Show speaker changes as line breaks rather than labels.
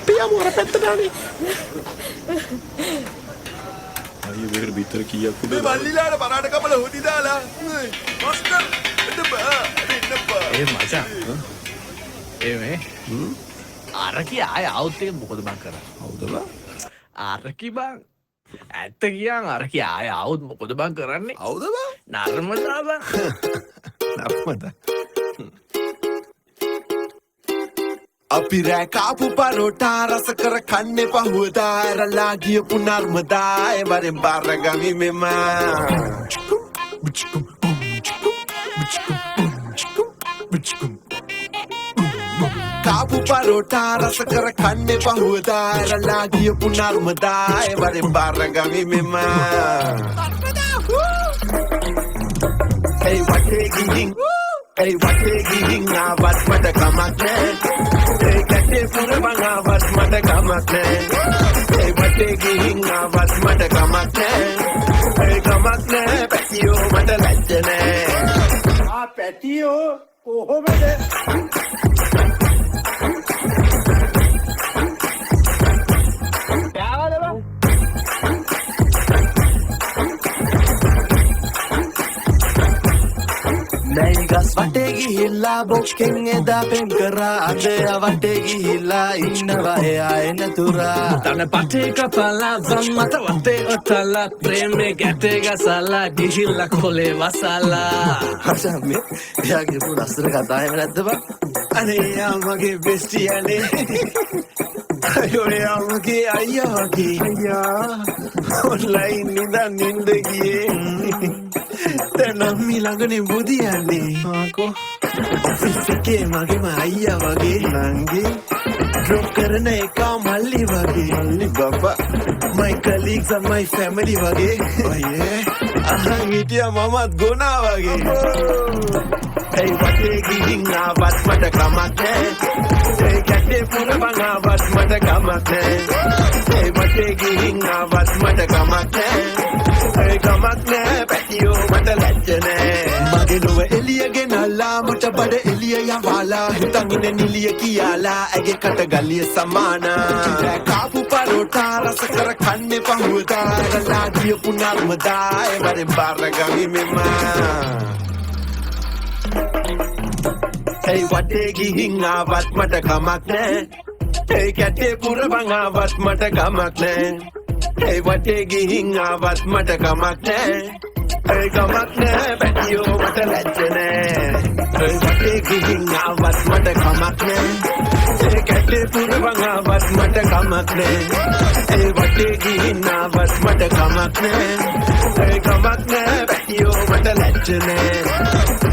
පියාඹුවර පැත්තටනේ. අයියෝ මේකට බිත්තර කීයක් උඩද?
මේ මල්ලිලාට පරාට කපල හොදි දාලා. මාස්ටර් එන්න බෑ.
ඒ මචං. මේ අරකි ආය આવුත් එක මොකද බං කරන්නේ?
හවුද බං?
අරකි බං. ඇත්ත කියන් අරකි ආය આવුත් මොකද බං කරන්නේ?
හවුද බං?
නර්මදා බං.
නර්මදා.
අපි රෑ කාපු පරෝටා රස කර කන්නේ පහුවදා ඇරලා ගියපු නර්මදා ඒ වරෙන් බාරගමි මෙම කාපු පරෝටා රස කර කන්නේ පහුවදා ඇරලා ගියපු නර්මදා ඒ වරෙන් බාරගමි මෙම Hey වටේ ගිහින් Hey වටේ ගිහින් ආවත් මට කමක් නෑ Hey කැටේ පුරවන් ආවත් මට කමක් නෑ Hey වටේ ගිහින් ආවත් මට කමක් නෑ Hey කමක් නෑ පැටියෝ මට ලැජ්ජ නෑ
පැටියෝ කොහොමද
Naigas වටේ ගිහිල්ලා බොක්කෙන් එදා පෙන් කරා අද වටේ ගිහිල්ලා ඉන්නවා එයා එනතුරා
තන පටේ කපලා වම් මත වටේ ඔතලා ප්‍රේමේ ගැටේ ගසලා ගිහිල්ලා කොලේ වසලා
හසම්මේ එයාගේ පුරස්තර කතා එහෙම නැද්ද බං අනේ යා මගේ බෙස්ටියානේ අයෝ යා මගේ අයියා වගේ අයියා ඔන්ලයින් නිදන් නින්ද ගියේ දැන් අම්මි ළඟනේ බුදියන්නේ ආකෝ ඔෆිස් එකේ මගේම අයියා වගේ නංගි ඩ්‍රොප් කරන එක මල්ලි වගේ මල්ලි බබා my colleagues and my family වගේ ඔයේ අහන් හිටියා මමත් ගොනා වගේ Hey වටේ ගිහින් ආවත් මට කමක් නෑ Hey කැටේ පුරවන් ආවත් මට කමක් නෑ Hey වටේ ගිහින් ආවත් මට කමක් නෑ Hey කමක් නෑ පැටියෝ මට ලැජ්ජ නෑ මගේ ලොව එළිය ගෙනල්ලා මට බඩ එළිය යවාලා හිතන් ඉන්නේ නිලිය කියලා ඇගේ කට ගලිය සමානා කාපු පරෝටා රස කර කන්නේ පහුවදා ගලා ගියපු නර්මදා ඒ වරෙන් බාරගමි මෙමා Hey වටේ ගිහින් ආවත් මට කමක් නෑ Hey කැටේ පුරවන් ආවත් මට කමක් නෑ Hey වටේ ගිහින් ආවත් මට කමක් නෑ Hey කමක් නෑ පැටියෝ මට ලැජ්ජ නෑ Hey වටේ ගිහින් ආවත් මට කමක් නෑ Hey කැටේ පුරවන් ආවත් මට කමක් නෑ Hey වටේ ගිහින් ආවත් මට කමක් නෑ Hey කමක් නෑ පැටියෝ මට ලැජ්ජ නෑ